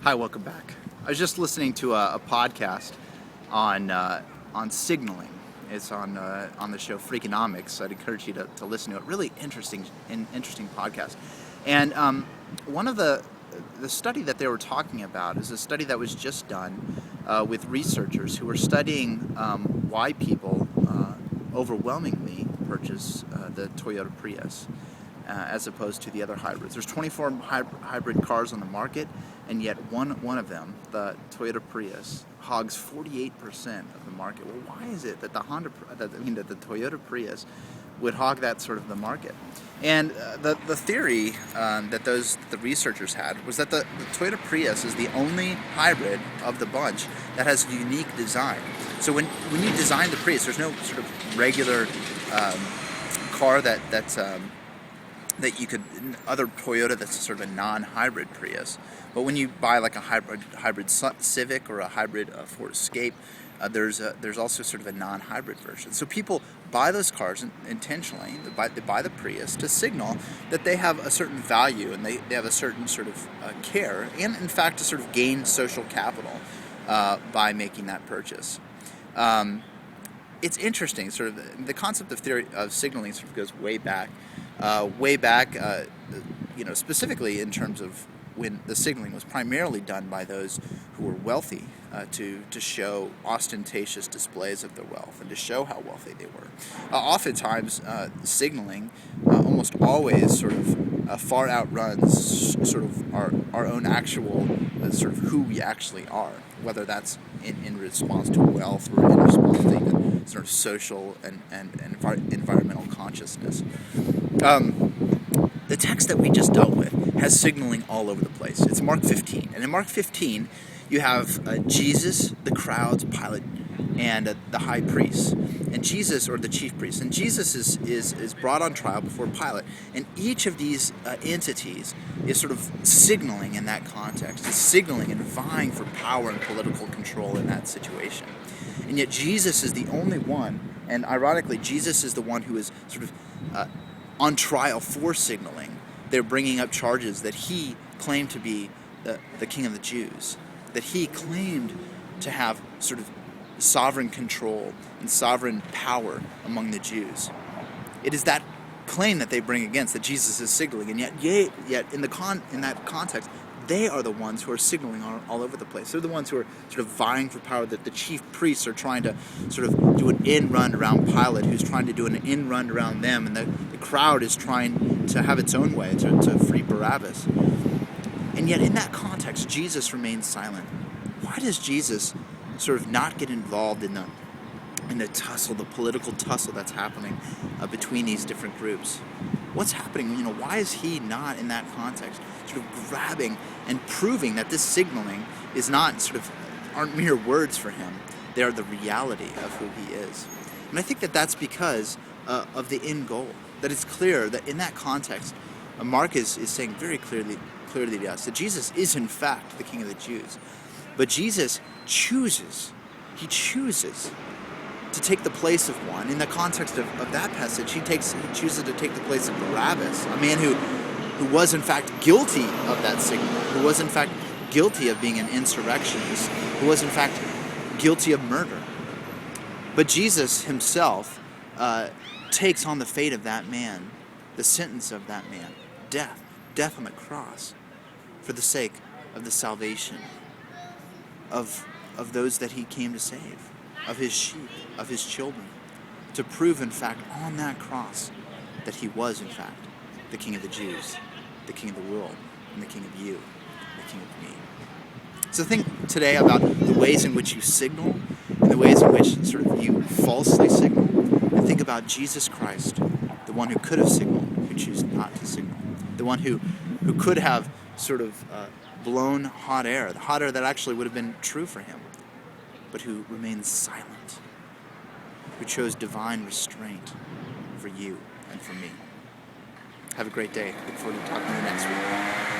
Hi, welcome back. I was just listening to a podcast on signaling. It's on the show Freakonomics. I'd encourage you to listen to it. Really interesting podcast. And one of the study that they were talking about is a study that was just done with researchers who were studying why people overwhelmingly purchase the Toyota Prius as opposed to the other hybrids. There's 24 hybrid cars on the market, and yet one of them, the Toyota Prius, hogs 48% of the market. Well, why is it that the Toyota Prius would hog that sort of the market? And the theory that the researchers had was that the Toyota Prius is the only hybrid of the bunch that has a unique design. So when you design the Prius, there's no sort of regular car that you could, other Toyota that's sort of a non-hybrid Prius. But when you buy like a hybrid Civic or a hybrid Ford Escape, there's also sort of a non-hybrid version. So people buy those cars intentionally. They buy the Prius to signal that they have a certain value and they have a certain sort of care, and in fact to sort of gain social capital by making that purchase. It's interesting. Sort of the concept of theory of signaling sort of goes way back. Specifically in terms of when the signaling was primarily done by those who were wealthy to show ostentatious displays of their wealth and to show how wealthy they were. Oftentimes, signaling almost always sort of far outruns sort of our own actual sort of who we actually are, whether that's in response to wealth or in response to even sort of social and environmental consciousness. The text that we just dealt with has signaling all over the place. It's Mark 15. And in Mark 15, you have Jesus, the crowds, Pilate, and the high priest. And Jesus, or the chief priest. And Jesus is brought on trial before Pilate. And each of these entities is sort of signaling in that context. Is signaling and vying for power and political control in that situation. And yet Jesus is the only one, and ironically, Jesus is the one who is sort of on trial for signaling. They're bringing up charges that he claimed to be the king of the Jews, that he claimed to have sort of sovereign control and sovereign power among the Jews. It is that claim that they bring against, that Jesus is signaling, and yet in that context, they are the ones who are signaling all over the place. They're the ones who are sort of vying for power, that the chief priests are trying to sort of do an in-run around Pilate, who's trying to do an in-run around them, and the crowd is trying to have its own way, to free Barabbas. And yet in that context, Jesus remains silent. Why does Jesus sort of not get involved in the tussle, the political tussle that's happening between these different groups? What's happening? Why is he not in that context, sort of grabbing and proving that this signaling is not aren't mere words for him? They are the reality of who he is. And I think that that's because of the end goal. That it's clear that in that context, Mark is saying very clearly to us that Jesus is in fact the King of the Jews. But Jesus chooses to take the place of one. In the context of that passage, he chooses to take the place of Barabbas, a man who was in fact guilty of that signal, who was in fact guilty of being an insurrectionist, who was in fact guilty of murder. But Jesus himself takes on the fate of that man, the sentence of that man, death on the cross, for the sake of the salvation of those that he came to save, of his sheep, of his children, to prove in fact on that cross that he was in fact the King of the Jews, the King of the world, and the King of you, the King of me. So think today about the ways in which you signal and the ways in which sort of you falsely signal, and think about Jesus Christ, the one who could have signaled, who chooses not to signal, the one who could have sort of blown hot air, the hot air that actually would have been true for him, but who remains silent, who chose divine restraint for you and for me. Have a great day. Look forward to talking to you next week.